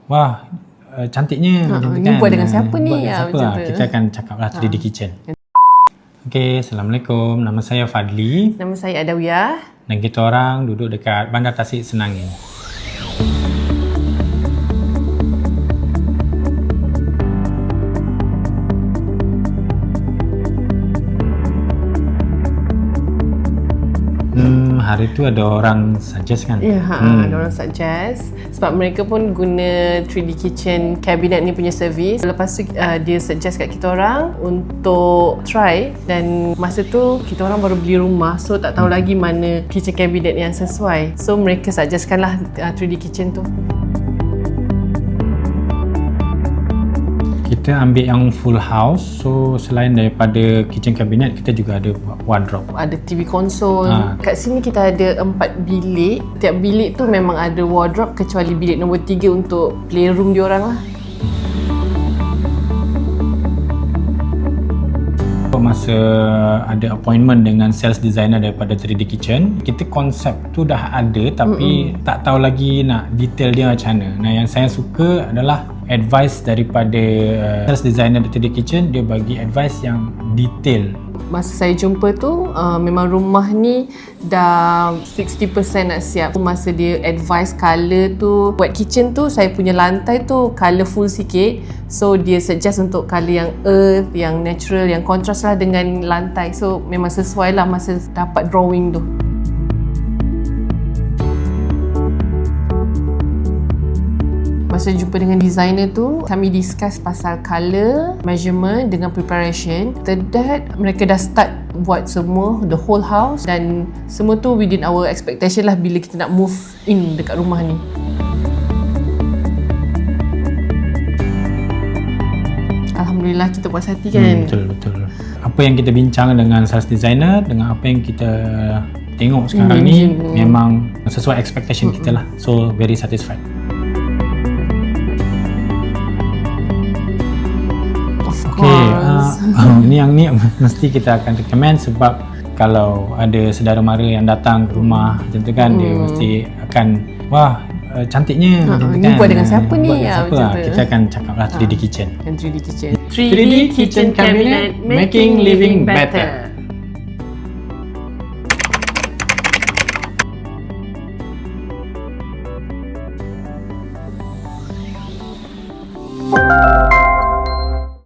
wah cantiknya macam tu kan. Ni buat dengan siapa ni? Buat dengan siapa macam tu. Kita akan cakap lah 3D Kitchen. Okay, Assalamualaikum. Nama saya Fadli. Nama saya Adawiyah. Dan kita orang duduk dekat Bandar Tasik, Senangin. Hari tu ada orang suggest kan? Ya, ada orang suggest sebab mereka pun guna 3D Kitchen cabinet ni punya servis. Lepas tu dia suggest kat kita orang untuk try, dan masa tu kita orang baru beli rumah, so tak tahu lagi mana kitchen cabinet yang sesuai. So mereka suggestkan lah 3D Kitchen tu. Kita ambil yang full house, so selain daripada kitchen cabinet, kita juga ada wardrobe. Ada TV konsol. Kat sini kita ada 4 bilik. Tiap bilik tu memang ada wardrobe kecuali bilik nombor 3 untuk playroom diorang lah. Masa ada appointment dengan sales designer daripada 3D Kitchen, kita konsep tu dah ada tapi tak tahu lagi nak detail dia macam mana. Nah, yang saya suka adalah advice daripada sales designer 3D Kitchen. Dia bagi advice yang detail. Masa saya jumpa tu memang rumah ni dah 60% nak siap. Masa dia advice colour tu, buat kitchen tu saya punya lantai tu colourful sikit, so dia suggest untuk colour yang earth, yang natural, yang contrast lah dengan lantai. So memang sesuai lah masa dapat drawing tu. Masa jumpa dengan designer tu, kami discuss pasal colour, measurement dengan preparation. After that, mereka dah start buat semua, the whole house, dan semua tu within our expectation lah bila kita nak move in dekat rumah ni. Alhamdulillah kita puas hati kan? Betul. Apa yang kita bincang dengan sales designer, dengan apa yang kita tengok sekarang ni memang sesuai expectation kita lah. So very satisfied. Ni yang ni mesti kita akan recommend, sebab kalau ada saudara mara yang datang ke rumah macam tu kan, dia mesti akan wah cantiknya macam tu kan. Ni buat dengan siapa ni? Buat dengan siapa? Kita akan cakap lah 3D Kitchen. 3D Kitchen. 3D Kitchen Cabinet, making living better.